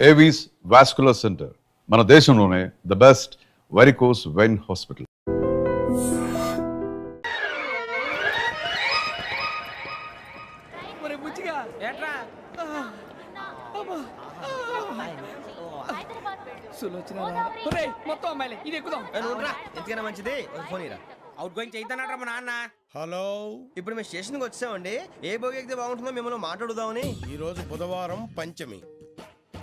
Avis vascular centre మన దేశంలోనే the best varicose vein hospital. మొత్తం అమ్మాయిలే ఇది ఎక్కుదాం ఎందుకైనా మంచిది ఫోన్ ఇరా. అవుట్ గోయింగ్ చేద్దానట్రా మా నాన్న. హలో, ఇప్పుడు మేము స్టేషన్కి వచ్చామండి. ఏ బోగి ఎక్కితే బాగుంటుందో మిమ్మల్ని మాట్లాడుదామని. ఈరోజు బుధవారం పంచమి,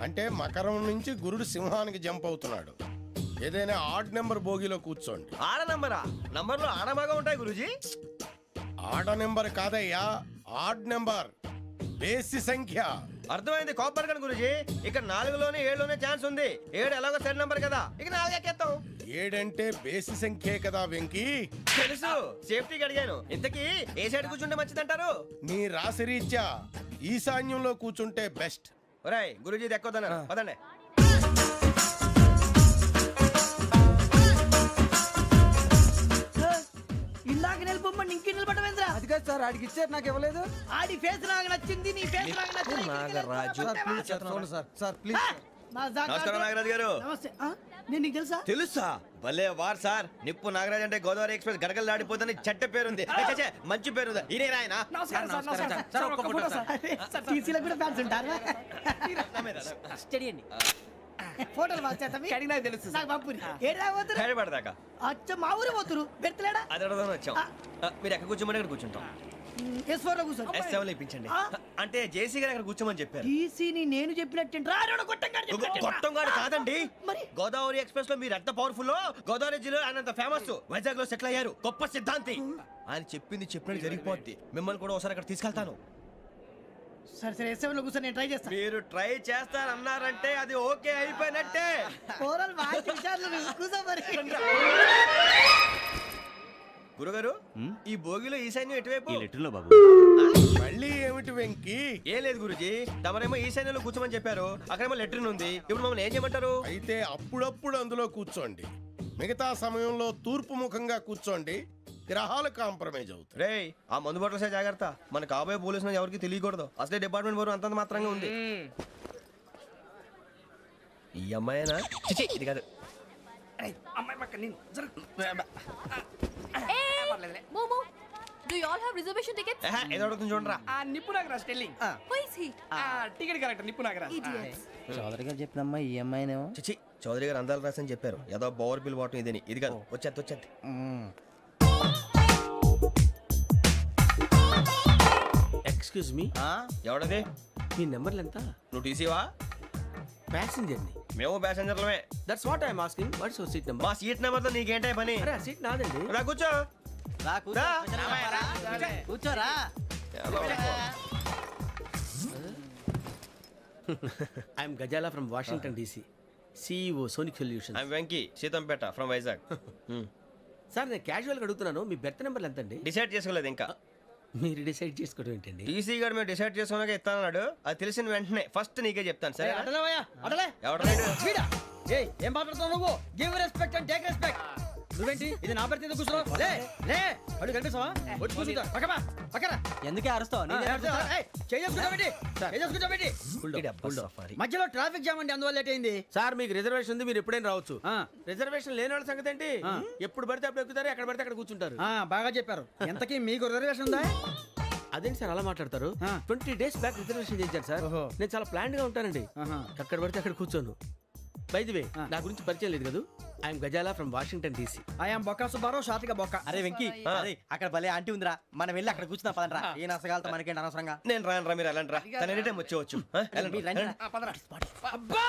అంటే మకరం నుంచి గురుడు సింహానికి జంప్ అవుతున్నాడు. ఏదైనా ఆడ్ నెంబర్ బోగిలో కూర్చోండి. ఆడ నంబరా? నంబర్లో ఆడ బాగా ఉంటాయి గురూజీ. ఆడ నెంబర్ కాదయ్యా, ఆడ్ నెంబర్, బేసి సంఖ్య. అర్థమైంది, కాపర్ కానీ గురూజీ. ఇక్కడ 4లోనే 7లోనే ఛాన్స్ ఉంది. 7 ఎలాగో సెడ్ నంబర్ కదా, ఇక 4 ఎక్కేస్తాం. 7 అంటే బేసి సంఖ్యే కదా వెంకీ. తెలుసు, సేఫ్టీకి అడిగాను. ఇంతకీ ఏ సైడ్ కూర్చుంటే మంచిదంటారు? నీ రాశి రీత్యా ఈశాన్యంలో కూర్చుంటే బెస్ట్. ఒరాయ్ గురూజీ దెక్కొద్దన్నారు, పదండి. ఇందాక నిలబొమ్మని ఇంకే నిలబడమేంద్రా? అది కాదు సార్, ఆడికి ఇచ్చారు, నాకు ఇవ్వలేదు. ఆడి ఫేస్ నాకు నచ్చింది, నీ ఫేస్ నాకు నచ్చింది. నాగరాజు. Sir please. నమస్కారం నాగరాజు గారు. నమస్తే. నేను నీకు తెలుసా? తెలుసా? భలే వార్ సార్. నిప్పు నాగరాజ్ అంటే గోదావరి ఎక్స్ప్రెస్ గడగలు దాడిపోతుంది చెట్ట పేరుంది. మంచి పేరు ఈయన ఆయన. నమస్కారం సార్, నమస్కారం సార్. ఒక్క ఫోటో సార్. టీసీలో కూడా ఫ్యాన్స్ ఉంటారా? స్టడీ అండి. ఫోటోలు మార్చేస్తాం. కడిగి నాకు తెలుసు. నాకు పంపుని. ఏడా పోతురు? హైదరాబాద్. అచ్చ మా ఊరు పోతురు. పెడతలేడా? అది అడగదాం వచ్చాం. మీరు ఎక్కడ కూర్చోమని అక్కడ కూర్చుంటాం. S4 లో కూర్చో. S7 ఇప్పించండి. అంటే జేసీ గారు అక్కడ కూర్చోమని చెప్పారు. టీసీని నేను చెప్పినట్టు గొట్టంగాడు కాదండి. మరి గోదావరి ఎక్స్ప్రెస్ లో మీరు ఎంత పవర్ఫుల్, గోదావరి జిల్లా ఆయన ఫేమస్. వైజాగ్ లో సెటిల్ అయ్యారు, గొప్ప సిద్ధాంతి. ఆయన చెప్పింది చెప్పినట్టు జరిగిపోద్ది. మిమ్మల్ని కూడా ఒకసారి అక్కడ తీసుకెళ్తాను. సరే సరే, S7 లో కూర్చొని నేను ట్రై చేస్తాను. మీరు ట్రై చేస్తారన్నారంటే అది ఓకే అయిపోయినట్టే. ఓరల్ వాయిస్ విషయాలు కూర్చో మరి. గురుగారు, ఈ భోగిలో ఈశాన్యం ఎటువైపు? మళ్ళీ ఏమిటి వెంకీ? ఏం లేదు గురుజీ, తమరేమో ఈశాన్యంలో కూర్చోమని చెప్పారు. అక్కడేమో లెట్రిన్ ఉంది. ఇప్పుడు మమ్మల్ని ఏం చేయమంటారు? అయితే అప్పుడప్పుడు అందులో కూర్చోండి, మిగతా సమయంలో తూర్పు ముఖంగా కూర్చోండి. గ్రహాలు కాంప్రమైజ్ అవుతాయి. రే, ఆ మందు బాటలసే జాగ్రత్త. మన కాబోయే పోలీసులు ఎవరికి తెలియకూడదు. అసలే డిపార్ట్మెంట్ బోరు అంతంత మాత్రంగా ఉంది. ఈ అమ్మాయినా? చిచి, ఇది కాదు. అమ్మాయి పక్క నేను. Momo, do you all have reservation tickets? ఏదో అడుగుతుంది చూడరా. ఆ నిప్పు Nagaraj telling. Who is he? Ticket correct నిప్పు నాగరాజ్. Idiots. చౌదరి గారు చెప్పినమ్మా ఈ అమ్మాయినేమో. చిచి, చౌదరి గారు అందాలు రాసని చెప్పారు. ఏదో బోర్ బిల్ వాటం ఇదని. ఇది కాదు, వచ్చేది. Excuse me, ఎవడది? మీ నెంబర్లు ఎంత? నువ్వు టీసీవా? ప్యాసింజర్ ని. మేము ప్యాసెంజర్లమే. That's what I'm asking. What's your seat number? మా సీట్ నెంబర్ తో నీకేంటే పని? అరే, ఆ సీట్ నాదండి. రా కూర్చో. రా. కూర్చోరా. I'm Gazala from Washington DC, CEO Sonic Solutions. I'm Venky, Seethampeta from Vizag. Sir, నేను క్యాజువల్ గా అడుగుతున్నాను, మీ బెర్త్ నెంబర్లు ఎంత అండి? డిసైడ్ చేసుకోలేదు ఇంకా. మీరు డిసైడ్ చేసుకోవడం ఏంటండి? టీసీ గారు మేము డిసైడ్ చేసుకున్నాక ఇస్తానన్నాడు. అది తెలిసిన వెంటనే ఫస్ట్ నీకే చెప్తాను. సరే? అటలే ఎవరు? ఏం మాట్లాడుతావు నువ్వు? Give respect and take respect. నువ్వేంటి ఇది నా పరిస్థితి ఎందుకు కూర్చున్నావు? లే లే, అడుగు కనిపిస్తావా? వచ్చి కూర్చుంటా. పక్కన ఎందుకే అరుస్తావు? మధ్యలో ట్రాఫిక్ జామ్ అండి, అందువల్ల లేట్ అయింది. సార్, మీకు రిజర్వేషన్ ఉంది, మీరు ఎప్పుడైనా రావచ్చు. రిజర్వేషన్ లేని వాళ్ళ సంగతి ఏంటి? ఎప్పుడు పడితే అప్పుడు ఎక్కుతారు, ఎక్కడ పడితే అక్కడ కూర్చుంటారు. బాగా చెప్పారు. ఎంతకీ మీకు రిజర్వేషన్ ఉందా? అదేంటి సార్ అలా మాట్లాడతారు? 20 days బ్యాక్ రిజర్వేషన్ చేయించారు సార్. నేను చాలా ప్లాన్డ్ గా ఉంటానండి. అక్కడ పడితే అక్కడ కూర్చోను. బై ది వే, నా గురించి పరిచయం లేదు కదా. I'm Gazala from Washington DC. I'm Bokka Subbarao, షాతిక బొక్క. అరే వెంకీ, అక్కడ భలే ఆంటీ ఉందిరా, మనం వెళ్ళి అక్కడ కూర్చున్నా పదనరా. ఏ నసగాలతో మనకేంటి అనవసరంగా. నేను రాను, మీరు ఎలాంటి రా. తన ఎనీ టైం వచ్చేవచ్చు. అబ్బా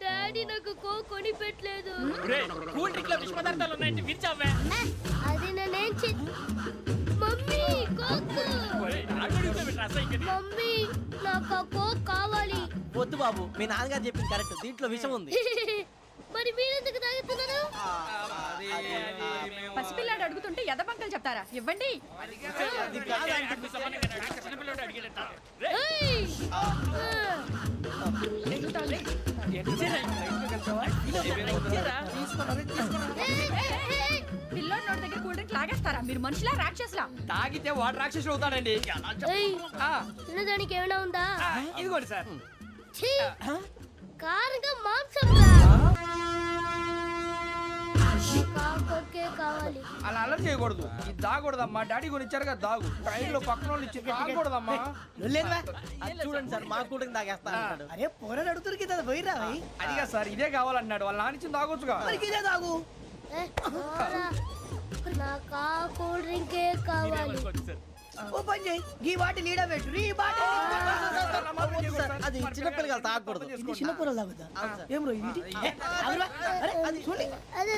డాడీ నాకు కోక్ కొని పెట్టలేదు. అది నేనేం మమ్మీ కోక్. మమ్మీ నాకు ఆ కోక్ కావాలి. వద్దు బాబు, మీ నాన్నగారు చెప్పింది కరెక్ట్, దీంట్లో విషయం ఉంది. మరి మీరెందుకు తాగుతున్నారు? పసిపిల్లాడు అడుగుతుంటే ఎదబంకలు చెప్తారా? ఇవ్వండి. ఏయ్! పిల్లోడి నోటి దగ్గర కూల్ డ్రింక్ లాగేస్తారా? మీరు మనుషులా రాక్షసులా? తాగితే వాడు రాక్షసుడు అవుతాడండి. ఏయ్! తినడానికి ఏమైనా ఉందా? ఇదిగోండి సార్. ఛీ! కారంగా మాంసం రా. కాకొక్కే కావాలి. అలా అల్లరి చేయకూడదు. ఇది దాగకూడదమ్మా. డాడీ కొని ఇచ్చారు కదా దాగు. ట్రైన్ లో పక్కన వాళ్ళు ఇచ్చి తాగకూడదమ్మా. చూడండి సార్ మా కూడా తాగేస్తా అంటాడు. అరే పోరాడు అడుగుతారు కదా పోయిరా. అదిగా సార్ ఇదే కావాలన్నాడు. వాళ్ళ నానిచ్చింది తాగొచ్చుగా. ఇదే తాగు. ఏ, పోరా. నాకు ఆ కూల్ డ్రింకే కావాలి. ఓ పని చేయి. ఈ బాటిల్ ఈడ పెట్టు. ఈ బాటిల్ అది చిన్నపిల్లలు తాగకూడదు. చిన్న కూరలు తాగుతా. ఏం రో ఇది? అరే అది చూడండి. అదే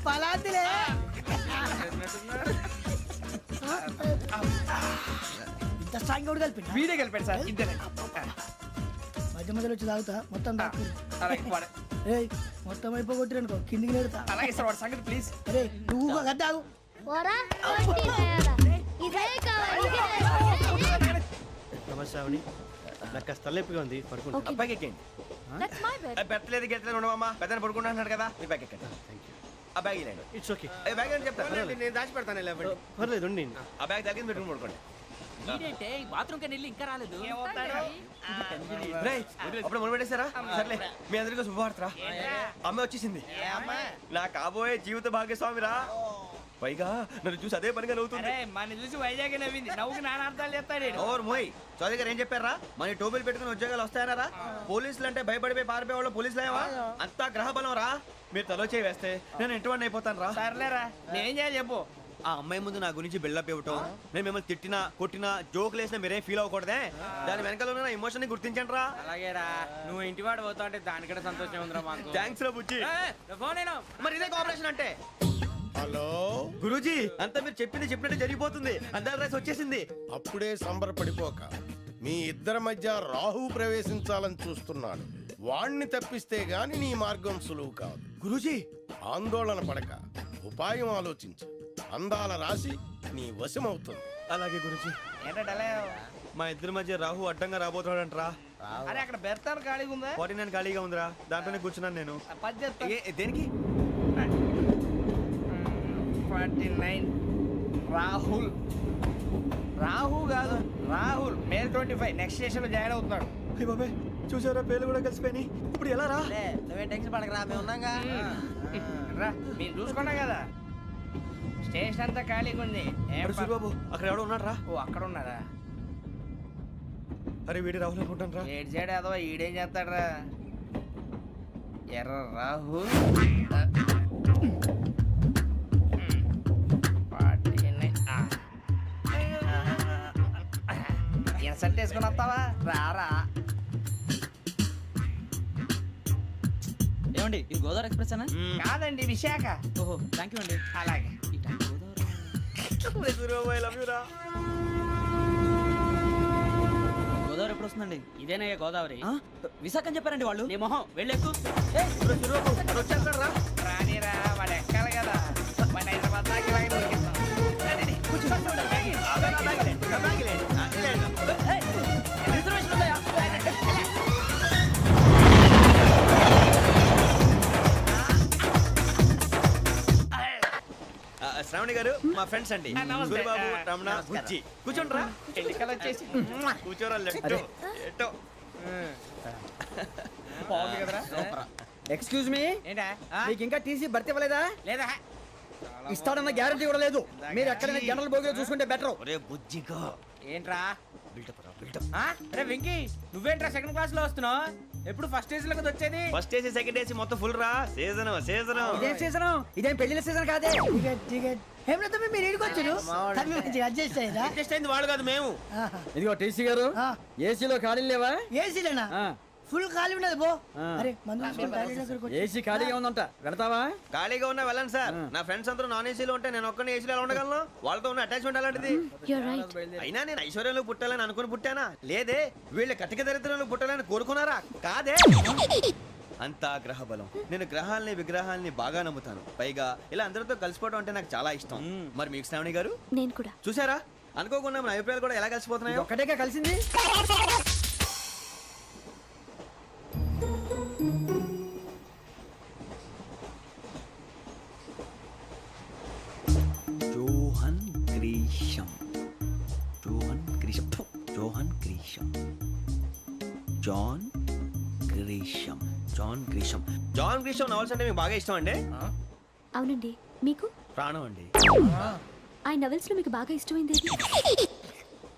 పలాతిలే. ఇంత స్ట్రాంగ్ కూడా కలిపి వీడే కలిపాడు సార్. ఇంతనే మధ్య మధ్యలో వచ్చి తాగుతా. మొత్తం తాగు. మొత్తం అయిపోగొట్టిరనుకో కిందికి నేడుతా. అలాగే సార్ వాడు సంగతి ప్లీజ్. అరే నువ్వు కదా తాగు. పోరా. వట్టి తయారా. ఇదే కావాలి. నమస్కారం. నాకు కాస్త తలెప్పిగా ఉంది, పడుకుంటా. అబ్బాయికి ఎక్కండి. That's my bed. పెట్టలేదు గెట్టలేదు ఉండవమ్మా. పెద్దని పడుకుంటున్నాడు కదా, మీరు బ్యాగ్ ఎక్కండి. ఆ బ్యాగ్ ఇలాండి. It's okay. బ్యాగ్ అని చెప్తాను, నేను దాచి పెడతాను. పర్లేదు ఉండి. ఆ బ్యాగ్ తగ్గింది పెట్టుకుని పడుకోండి. బాత్రూమ్ కని ఇంకా రాలేదు. రేయ్, అప్పుడు మొదలు పెట్టేశారా? సర్లే, మీ అందరికీ శుభవార్తరా. అమ్మ వచ్చేసింది. నా కాబోయే జీవిత భాగ్యస్వామిరా. పైగా నన్ను చూసి అదే పనిగా నవ్వుతుంది. మన చూసి వైజాగ్ నవ్వింది. నవ్వుకి నాన్న అర్థాలు చెప్తాడు. ఓర్ మోయ్, చౌదరి గారు ఏం చెప్పారా? మన టోబీలు పెట్టుకుని ఉద్యోగాలు వస్తాయనరా? పోలీసులు అంటే భయపడిపోయి పారిపోయే వాళ్ళు పోలీసులు అయ్యవా? అంతా గ్రహ బలం రా. మీరు తలో చేయి వేస్తే నేను ఇంటివాడిని అయిపోతాను రా. సర్లేరా, నేనేం చేయాలి చెప్పు. ఆ అమ్మాయి ముందు నా గురించి బిల్డప్ ఇవ్వటం, నేను మిమ్మల్ని తిట్టినా కొట్టినా జోకులు వేసినా మీరేం ఫీల్ అవ్వకూడదే. దాని వెనకాల ఉన్న నా ఎమోషన్ ని గుర్తించండి రా. అలాగేరా, నువ్వు ఇంటి వాడు పోతా అంటే దానికంటే సంతోషం ఉందిరా మాకు. థ్యాంక్స్ రా బుజ్జి. ఫోన్ అయినా మరి ఇదే కోఆపరేషన్ అంటే. హలో గురూజీ, అంతా మీరు చెప్పింది చెప్పినట్టు జరిగిపోతుంది. అందాల రైస్ వచ్చేసింది. అప్పుడే సంబరపడిపోక. మీ ఇద్దరి మధ్య రాహు ప్రవేశించాలని చూస్తున్నాడు. వాణ్ణి తప్పిస్తే గాని నీ మార్గం సులువు కాదు. గురూజీ, ఆందోళన పడక, ఉపాయం ఆలోచించు. అందాల రాశి నీ వశమవుతుంది. అలాగే గురూజీ. ఏంటంటే మా ఇద్దరి మధ్య రాహు అడ్డంగా రాబోతున్నాడంట్రా. అరే అక్కడ బెర్తాను ఖాళీగా ఉందా? 49 ఖాళీగా ఉందిరా, దాంట్లోనే కూర్చున్నాను నేను. దేనికి? 49 రాహుల్. రాహు కాదు, రాహుల్. మే 25 నెక్స్ట్ స్టేషన్ లో జాయిన్ అవుతున్నాడు. అయ్య బాబాయ్, చూసారా పేర్లు కూడా కలిసిపోయినాయి. ఇప్పుడు ఎలా రా? నువ్వేం టెన్షన్ పడకరా, మేము ఉన్నాగా. రా, మీరు చూసుకున్నా కదా స్టేషన్ అంతా ఖాళీగా ఉంది. అరే సూరిబాబు, అక్కడ ఎవడో ఉన్నాడు రా. ఓ అక్కడ ఉన్నారా? అరే వీడి రాహుల్ అనుకుంటాను రా. ఏడు సైడ్ అదో ఈడేం చేస్తాడరా? ఎర్ర రాహు. ఇన్సర్ట్ వేసుకుని వస్తావా? రారా. ఏమండి, ఇది గోదావరి ఎక్స్ప్రెస్ అనా? కాదండి, విశాఖ. ఓహో, థ్యాంక్ యూ అండి. అలాగే. సూరిబాబు, ఐ లవ్ యు రా. గోదావరి ఎప్పుడు వస్తుందండి? ఇదేనయ్య గోదావరి. విశాఖ అని చెప్పారండి వాళ్ళు. నీ మొహం వెళ్ళెక్కు. వచ్చేస్తాడు రా. రానిరా, వాడు ఎక్కాలి కదా. మన హైదరాబాద్ దాకా ఇలాగే దొరికిస్తాం. రండి, కూర్చో. ఆ బ్యాగ్ ఇలాండి, ఆ బ్యాగ్ ఇలాండి. రిజర్వేషన్ ఉందా? శ్రావణి గారు మా ఫ్రెండ్స్ అండి. నమస్తే. సూరిబాబు, రమణ, బుజ్జి. కూర్చోండి రా. ఎన్నికలు వచ్చేసి కూర్చోరా. లెఫ్ట్ ఎటో. బాగుంది కదరా? ఎక్స్క్యూజ్ మీ, ఏంటా? మీకు ఇంకా టీసీ భర్తీ ఇవ్వలేదా? లేదా ఇస్తాడన్న గ్యారంటీ కూడా లేదు. మీరు ఎక్కడైనా జనరల్ బోగిలో చూసుకుంటే బెటర్. ఒరే బుజ్జిగా, ఏంట్రా? బిల్డప్ రా, బిల్డప్. అరే వెంకీ, నువ్వేంట్రా సెకండ్ క్లాస్ లో వస్తున్నావు? ఎప్పుడు ఫస్ట్ ఏజ్ లో కదా వచ్చేది? ఫస్ట్ ఏసీ సెకండ్ ఏసీ మొత్తం ఫుల్ రా. Season season. ఇదేం సీజన్? ఇదేం పెళ్లిన సీజన్ కాదే. ఏమిటో మీరు ఇడికొచ్చారు. అడ్జస్ట్ అయ్యారా? అడ్జస్ట్ అయింది వాడు కాదు, మేము. ఇదిగో టీసీ గారు, ఏసీలో ఖాళీ లేవా? ఏసీలేనా? ఫుల్ ఖాళీ ఉన్నది పో అరే మందు తీసుకొని టాయిలెట్ దగ్గరకు వచ్చి- ఏసీ ఖాళీగా ఉందంట వెళతావా ఖాళీగా ఉన్నా వెళ్ళండి సార్ నా ఫ్రెండ్స్ అందరూ నాన్ ఏసీలో ఉంటే నేను ఒక్కనే ఏసీలో ఎలా ఉండగలను వాళ్ళతో ఉన్న అటాచ్మెంట్ అలాంటిది You're right. అయినా నేను ఐశ్వర్యంలో పుట్టాలని అనుకుని పుట్టానా లేదే వీళ్ళ కటిక దరిద్రంలో పుట్టాలని కోరుకున్నారా కాదే అంతా గ్రహ బలం నేను గ్రహాలని విగ్రహాలని బాగా నమ్ముతాను పైగా ఇలా అందరితో కలిసిపోవడం అంటే నాకు చాలా ఇష్టం మరి మీకు శ్రావణి గారు నేను కూడా. చూసారా అనుకోకుండా మన అభిప్రాయాలు కూడా ఎలా కలిసిపోతున్నాయో ఒక్కటేగా కలిసింది జోహన్ గ్రీషం జోహన్ గ్రీషం ఫు, John Grisham John Grisham John Grisham John Grisham novels అంటే మీకు బాగా ఇష్టం అండి అవునండి. మీకు? ప్రాణం అండి ఆ నవెల్స్ లో మీకు బాగా ఇష్టమైంది ఏది?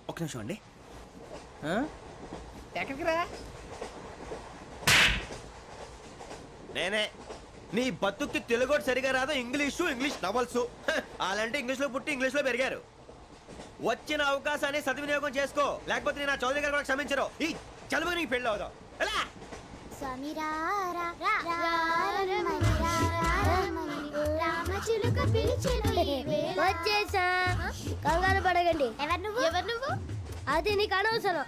ఒక నిమిషం అండి ఎక్కడికి రా నేనే నీ బతుక్కి తెలుగు సరిగా రాదు ఇంగ్లీష్ నవల్స్ అలాంటి ఇంగ్లీష్ లో పుట్టి ఇంగ్లీష్ లో పెరిగారు వచ్చిన అవకాశాన్ని సద్వినియోగం చేసుకో లేకపోతే నేను నా చౌదరి గారు కూడా క్షమించరు ఈ చదువు నీకు పెళ్ళి అవుదాం ఎలా వచ్చేసా కంగారు పడగండి ఎవరు నువ్వు అది నీకు అనవసరం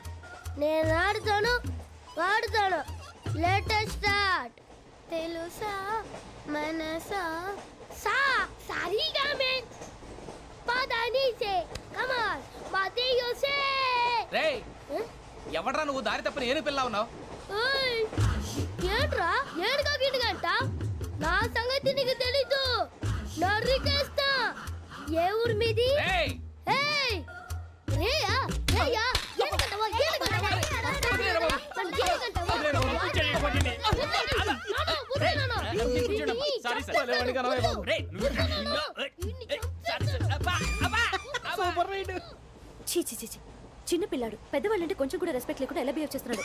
నేను ఆడుతాను వాడుతాను లేటెస్ట్ స్టార్ట్ తెలుసా మనసా సా సారీగా మెన్ పదని సే కమాన్ మాదేయో సే రేయ్ ఎవడ్రా నువ్వు దారి తప్పని ఏను పిల్ల ఉన్నావు? ఓయ్ ఏంట్రా ఏడుగా గిడుగంట నా సంగతి నీకు తెలీదు నరికేస్తా ఏ ఊరు మీది రేయ్ ఏయ్ రేయా రేయా ఏడుగంటవా ఏడుగంటవా సారీ సార్ రేయ్ సూపర్ రైడ్ చీ చీ చీ చీ. చిన్న పిల్లాడు పెద్దవాళ్ళంటే కొంచెం కూడా రెస్పెక్ట్ లేకుండా ఎలా బిహేవ్ చేస్తున్నాడు.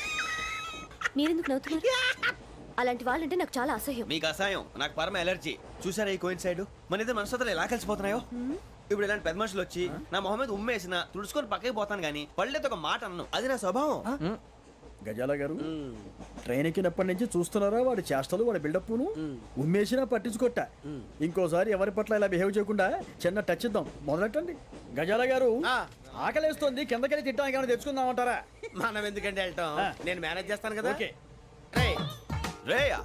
మీరెందుకు నవ్వుతున్నారు? అలాంటి వాళ్ళంటే నాకు చాలా అసహ్యం. మీకు అసహాయం నాకు పరమ ఎలర్జీ చూసారా ఈ కోయిన్ సైడ్ మన ఇద్దరు మనసుతో ఎలా కలిసిపోతున్నాయో ఇప్పుడు ఇలాంటి పెద్ద మనుషులు వచ్చి నా మొహం మీద ఉమ్మేసిన తుడుచుకొని పక్కకి పోతాను కానీ పళ్ళేతో ఒక మాట అన్ను అది నా స్వభావం గజాల గారు ట్రైన్ ఎక్కినప్పటి నుంచి చూస్తున్నారా వాడి చేష్టలు వాడి బిల్డప్ను ఉమ్మేసినా పట్టించుకోట ఇంకోసారి ఎవరి పట్ల ఇలా బిహేవ్ చేయకుండా చిన్న టచ్ ఇద్దాం మొదలెట్టండి గజాల గారు ఆకలేస్తోంది కిందకెళ్ళి తిట్టడానికి ఏమైనా తెచ్చుకుందామంటారా మనం ఎందుకంటే వెళ్తాం నేను మేనేజ్ చేస్తాను కదా. ఓకే రేయా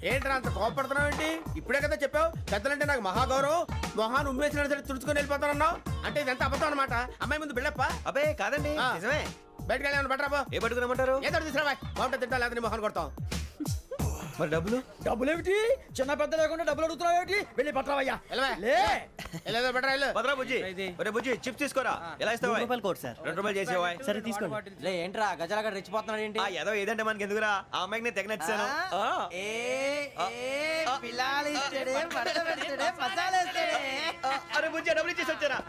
ఏంట్రా అంత కోపడుతున్నావు ఏంటి? ఇప్పుడే కదా చెప్పావు పెద్దలంటే నాకు మహాగౌరవం మొహాన్ని ఉమ్మేసిన సరే తుడుచుకొని వెళ్ళిపోతానన్నావు అంటే ఇదంతా అబద్ధం అనమాట. అమ్మాయి ముందు బిళ్ళప్ప అబ్బే కాదండి నిజమే బయటకు వెళ్ళి బట్రాబో ఏ పట్టుకురమ్మంటారు ఏదో తీసుకురా బాగుంటుంది తింటా లేదా మొహాన్ని కొడతాం. మరి డబ్బులు డబ్బులేమిటి చిన్న పెద్ద లేకుండా డబ్బులు అడుగుతున్నావు ఏమిటి వెళ్ళి పట్టరావయ్యా వెళ్ళవా? లే వెళ్ళేదో బట్రా వెళ్ళు. భద్రా బుజ్జి ఒరే బుజ్జి చిప్స్ తీసుకోరా ఎలా ఇస్తావా రూపాయలు కోట్ సార్ 2 రూపాయలు చేసేవా సరే తీసుకోండి లే ఏంట్రా గజాల గారు రెచ్చిపోతున్నాడు ఏంటి ఆ ఏదో ఏదంటే మనకి ఎందుకురా ఆ అమ్మాయికి నేను తెగ నచ్చాను పిల్లాలి అరే బుజ్జి డబ్బులు ఇచ్చేసి వచ్చారా